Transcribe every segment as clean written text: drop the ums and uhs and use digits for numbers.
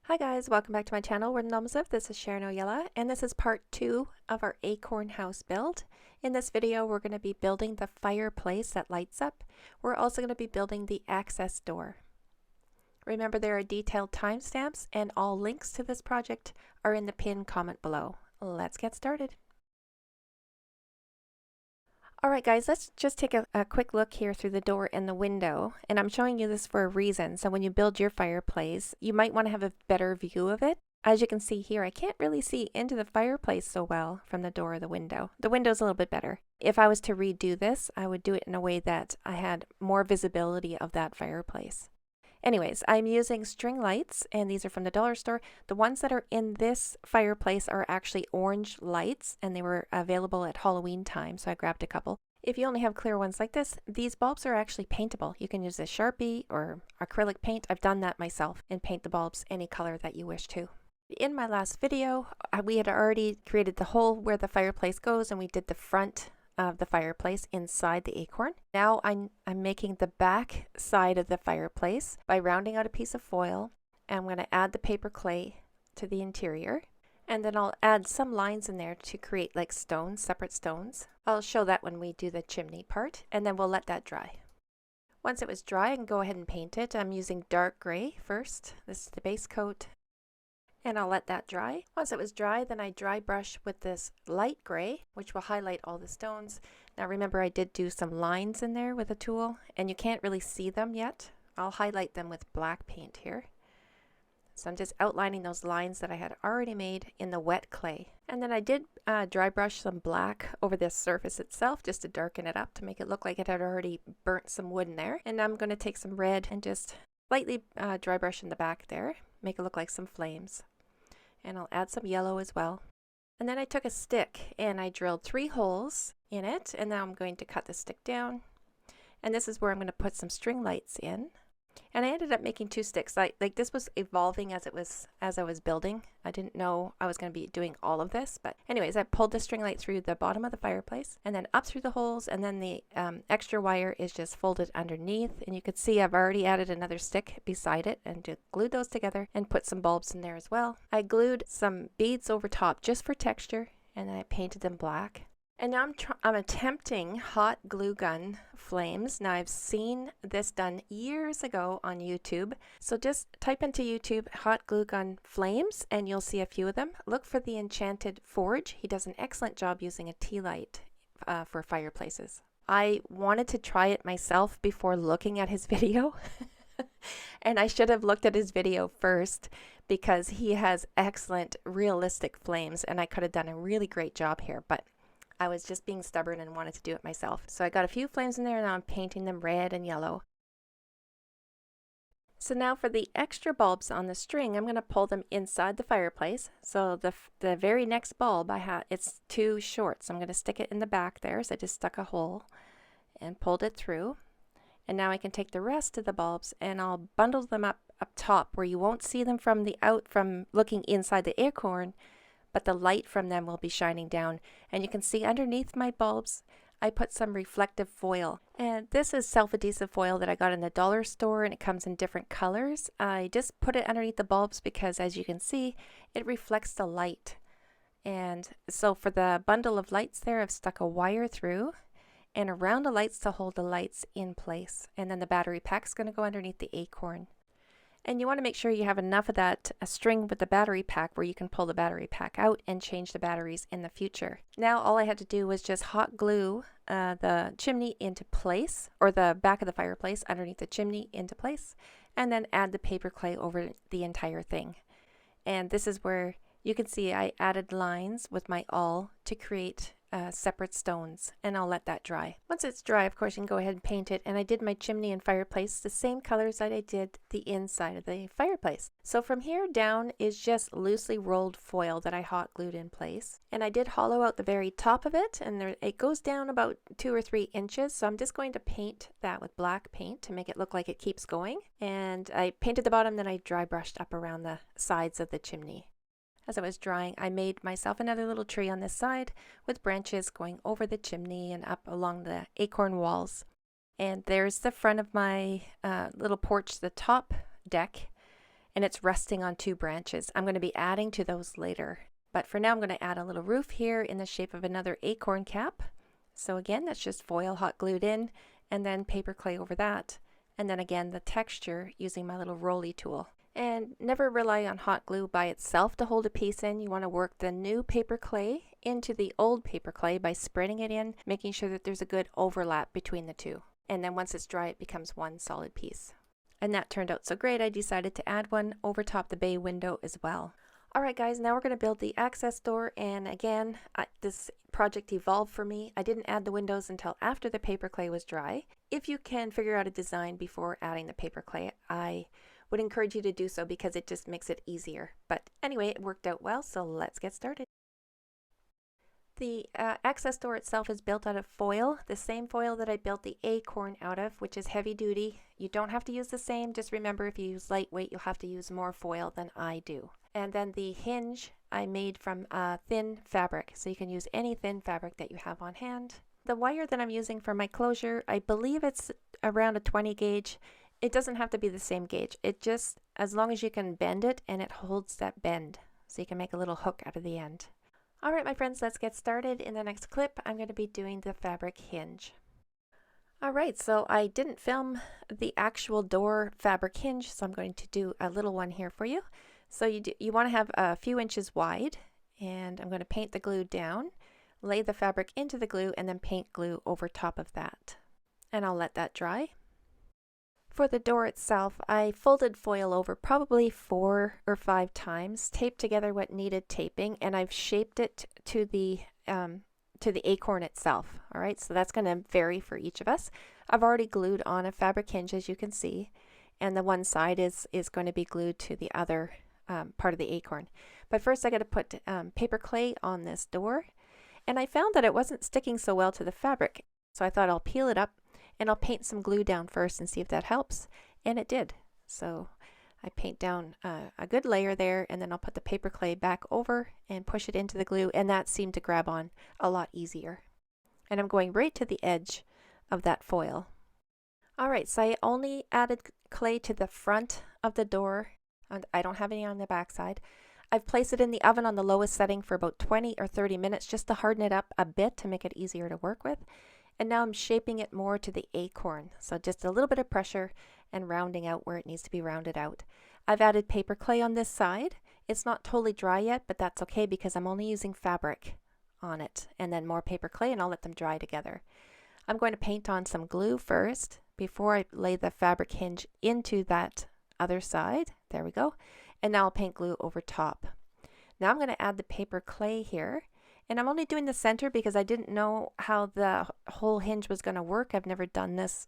Hi guys, welcome back to my channel. We're Nomsiv. This is Sharon Oyella, and this is part 2 of our Acorn house build. In this video, we're going to be building the fireplace that lights up. We're also going to be building the access door. Remember, there are detailed timestamps, and all links to this project are in the pinned comment below. Let's get started. Alright guys, let's just take a quick look here through the door and the window, and I'm showing you this for a reason. So when you build your fireplace, you might want to have a better view of it. As you can see here, I can't really see into the fireplace so well from the door or the window. The window's a little bit better. If I was to redo this, I would do it in a way that I had more visibility of that fireplace. Anyways, I'm using string lights, and these are from the dollar store. The ones that are in this fireplace are actually orange lights, and they were available at Halloween time, so I grabbed a couple. If you only have clear ones like this, these bulbs are actually paintable. You can use a Sharpie or acrylic paint. I've done that myself, and paint the bulbs any color that you wish to. In my last video, we had already created the hole where the fireplace goes, and we did the front of the fireplace inside the acorn. Now I'm making the back side of the fireplace by rounding out a piece of foil. I'm going to add the paper clay to the interior, and then I'll add some lines in there to create like stones, separate stones. I'll show that when we do the chimney part, and then we'll let that dry. Once it was dry, I can go ahead and paint it. I'm using dark gray first. This is the base coat, and I'll let that dry. Once it was dry, then I dry brush with this light gray, which will highlight all the stones. Now remember, I did do some lines in there with a tool, and you can't really see them yet. I'll highlight them with black paint here. So I'm just outlining those lines that I had already made in the wet clay. And then I did dry brush some black over this surface itself, just to darken it up, to make it look like it had already burnt some wood in there. And I'm going to take some red and just lightly dry brush in the back there, make it look like some flames. And I'll add some yellow as well. And then I took a stick and I drilled 3 holes in it, and now I'm going to cut the stick down. And this is where I'm going to put some string lights in. And I ended up making 2 sticks. Like this was evolving as I was building. I didn't know I was going to be doing all of this, but anyways, I pulled the string light through the bottom of the fireplace and then up through the holes, and then the extra wire is just folded underneath. And you can see I've already added another stick beside it and just glued those together and put some bulbs in there as well. I glued some beads over top just for texture, and then I painted them black. And now I'm attempting hot glue gun flames. Now I've seen this done years ago on YouTube. So just type into YouTube hot glue gun flames and you'll see a few of them. Look for the Enchanted Forge. He does an excellent job using a tea light for fireplaces. I wanted to try it myself before looking at his video. And I should have looked at his video first, because he has excellent realistic flames, and I could have done a really great job here, but I was just being stubborn and wanted to do it myself. So I got a few flames in there, and now I'm painting them red and yellow. So now for the extra bulbs on the string, I'm going to pull them inside the fireplace. So the very next bulb it's too short, so I'm going to stick it in the back there. So I just stuck a hole and pulled it through. And now I can take the rest of the bulbs and I'll bundle them up top where you won't see them from looking inside the acorn, but the light from them will be shining down. And you can see underneath my bulbs, I put some reflective foil. And this is self-adhesive foil that I got in the dollar store, and it comes in different colors. I just put it underneath the bulbs because, as you can see, it reflects the light. And so for the bundle of lights there, I've stuck a wire through and around the lights to hold the lights in place. And then the battery pack's going to go underneath the acorn. And you want to make sure you have enough of that string with the battery pack where you can pull the battery pack out and change the batteries in the future. Now all I had to do was just hot glue the chimney into place, or the back of the fireplace underneath the chimney into place, and then add the paper clay over the entire thing. And this is where you can see I added lines with my awl to create separate stones, and I'll let that dry. Once it's dry, of course, you can go ahead and paint it, and I did my chimney and fireplace the same colors that I did the inside of the fireplace. So from here down is just loosely rolled foil that I hot glued in place, and I did hollow out the very top of it, and it goes down about 2 or 3 inches, so I'm just going to paint that with black paint to make it look like it keeps going. And I painted the bottom, then I dry brushed up around the sides of the chimney. As I was drying, I made myself another little tree on this side with branches going over the chimney and up along the acorn walls. And there's the front of my little porch, the top deck. and it's resting on 2 branches. I'm going to be adding to those later. But for now, I'm going to add a little roof here in the shape of another acorn cap. So again, that's just foil hot glued in, and then paper clay over that. And then again, the texture using my little rolly tool. And never rely on hot glue by itself to hold a piece in. You want to work the new paper clay into the old paper clay by spreading it in, making sure that there's a good overlap between the two. And then once it's dry, it becomes one solid piece. And that turned out so great, I decided to add one over top the bay window as well. Alright guys, now we're going to build the access door, and again, this project evolved for me. I didn't add the windows until after the paper clay was dry. If you can figure out a design before adding the paper clay, I would encourage you to do so because it just makes it easier. But anyway, it worked out well, so let's get started. The access door itself is built out of foil, the same foil that I built the Acorn out of, which is heavy duty. You don't have to use the same, just remember if you use lightweight, you'll have to use more foil than I do. And then the hinge I made from thin fabric, so you can use any thin fabric that you have on hand. The wire that I'm using for my closure, I believe it's around a 20 gauge. It doesn't have to be the same gauge. It just, as long as you can bend it and it holds that bend, so you can make a little hook out of the end. Alright my friends, let's get started. In the next clip, I'm going to be doing the fabric hinge. Alright, so I didn't film the actual door fabric hinge, so I'm going to do a little one here for you. So you want to have a few inches wide, and I'm going to paint the glue down, lay the fabric into the glue, and then paint glue over top of that. And I'll let that dry. For the door itself, I folded foil over probably 4 or 5 times, taped together what needed taping, and I've shaped it to the acorn itself. All right, so that's going to vary for each of us. I've already glued on a fabric hinge, as you can see, and the one side is going to be glued to the other part of the acorn. But first I got to put paper clay on this door, and I found that it wasn't sticking so well to the fabric, so I thought I'll peel it up and I'll paint some glue down first and see if that helps, and it did. So I paint down a good layer there, and then I'll put the paper clay back over and push it into the glue, and that seemed to grab on a lot easier. And I'm going right to the edge of that foil. Alright, so I only added clay to the front of the door, and I don't have any on the back side. I've placed it in the oven on the lowest setting for about 20 or 30 minutes just to harden it up a bit to make it easier to work with. And now I'm shaping it more to the acorn, so just a little bit of pressure and rounding out where it needs to be rounded out. I've added paper clay on this side. It's not totally dry yet, but that's okay because I'm only using fabric on it, and then more paper clay, and I'll let them dry together. I'm going to paint on some glue first before I lay the fabric hinge into that other side. There we go. And now I'll paint glue over top. Now I'm going to add the paper clay here, and I'm only doing the center because I didn't know how the whole hinge was going to work. I've never done this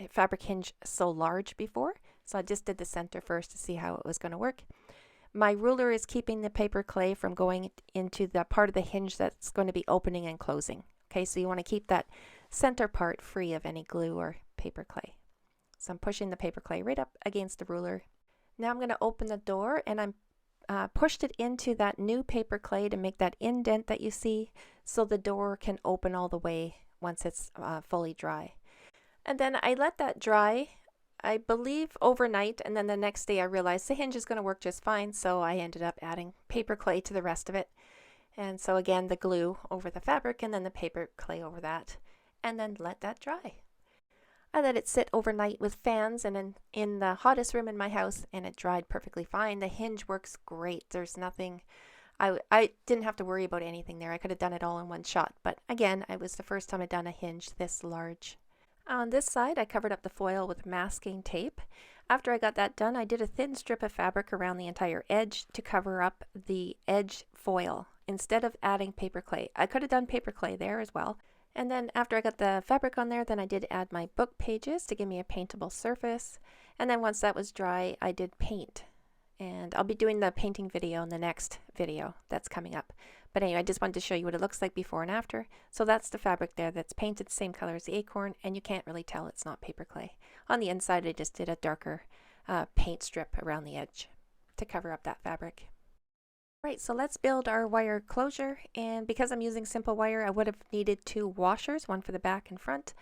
fabric hinge so large before, so I just did the center first to see how it was going to work. My ruler is keeping the paper clay from going into the part of the hinge that's going to be opening and closing. Okay, so you want to keep that center part free of any glue or paper clay. So I'm pushing the paper clay right up against the ruler. Now I'm going to open the door, and I'm pushed it into that new paper clay to make that indent that you see, so the door can open all the way once it's fully dry. And then I let that dry, I believe overnight, and then the next day I realized the hinge is going to work just fine, so I ended up adding paper clay to the rest of it. And so again, the glue over the fabric and then the paper clay over that, and then let that dry. I let it sit overnight with fans and in the hottest room in my house, and it dried perfectly fine. The hinge works great. There's nothing, I didn't have to worry about anything there. I could have done it all in one shot, but again, it was the first time I'd done a hinge this large. On this side, I covered up the foil with masking tape. After I got that done, I did a thin strip of fabric around the entire edge to cover up the edge foil instead of adding paper clay. I could have done paper clay there as well. And then after I got the fabric on there, then I did add my book pages to give me a paintable surface. And then once that was dry, I did paint. And I'll be doing the painting video in the next video that's coming up. But anyway, I just wanted to show you what it looks like before and after. So that's the fabric there that's painted the same color as the acorn, and you can't really tell it's not paper clay. On the inside, I just did a darker paint strip around the edge to cover up that fabric. Right, so let's build our wire closure, and because I'm using simple wire, I would have needed 2 washers, one for the back and front.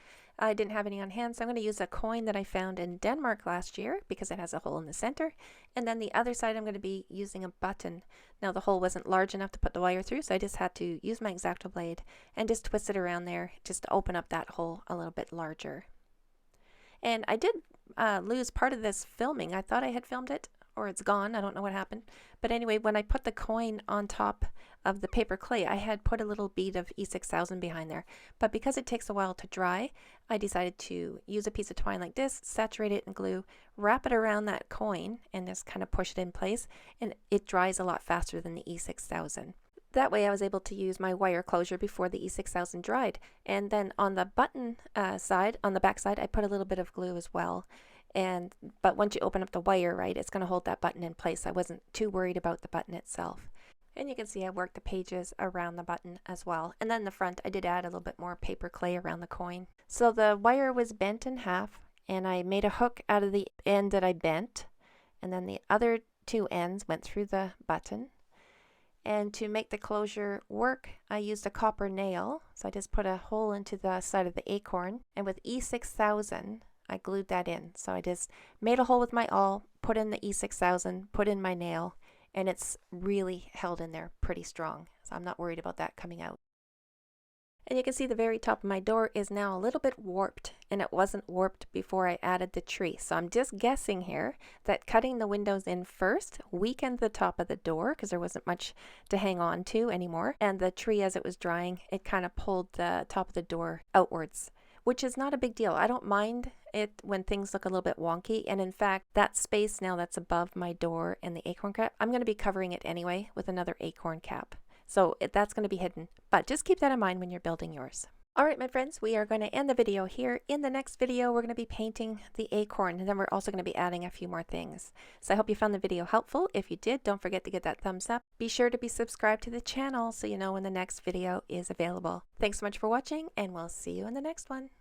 I didn't have any on hand, so I'm going to use a coin that I found in Denmark last year because it has a hole in the center. And then the other side I'm going to be using a button. Now the hole wasn't large enough to put the wire through, so I just had to use my X-Acto blade and just twist it around there just to open up that hole a little bit larger. And I did lose part of this filming. I thought I had filmed it, or it's gone. I don't know what happened. But anyway, when I put the coin on top of the paper clay, I had put a little bead of E6000 behind there. But because it takes a while to dry, I decided to use a piece of twine like this, saturate it in glue, wrap it around that coin, and just kind of push it in place. And it dries a lot faster than the E6000. That way I was able to use my wire closure before the E6000 dried. And then on the button side, on the back side, I put a little bit of glue as well. But once you open up the wire, right, it's going to hold that button in place. I wasn't too worried about the button itself. And you can see I worked the pages around the button as well. And then the front, I did add a little bit more paper clay around the coin. So the wire was bent in half, and I made a hook out of the end that I bent. And then the other two ends went through the button. And to make the closure work, I used a copper nail. So I just put a hole into the side of the Acorn. And with E6000, I glued that in. So I just made a hole with my awl, put in the E6000, put in my nail, and it's really held in there pretty strong. So I'm not worried about that coming out. And you can see the very top of my door is now a little bit warped, and it wasn't warped before I added the tree. So I'm just guessing here that cutting the windows in first weakened the top of the door because there wasn't much to hang on to anymore. And the tree, as it was drying, it kind of pulled the top of the door outwards, which is not a big deal. I don't mind it when things look a little bit wonky. And in fact, that space now that's above my door and the acorn cap, I'm going to be covering it anyway with another acorn cap. So that's going to be hidden, but just keep that in mind when you're building yours. All right, my friends, we are going to end the video here. In the next video, we're going to be painting the acorn, and then we're also going to be adding a few more things. So I hope you found the video helpful. If you did, don't forget to get that thumbs up. Be sure to be subscribed to the channel so you know when the next video is available. Thanks so much for watching, and we'll see you in the next one.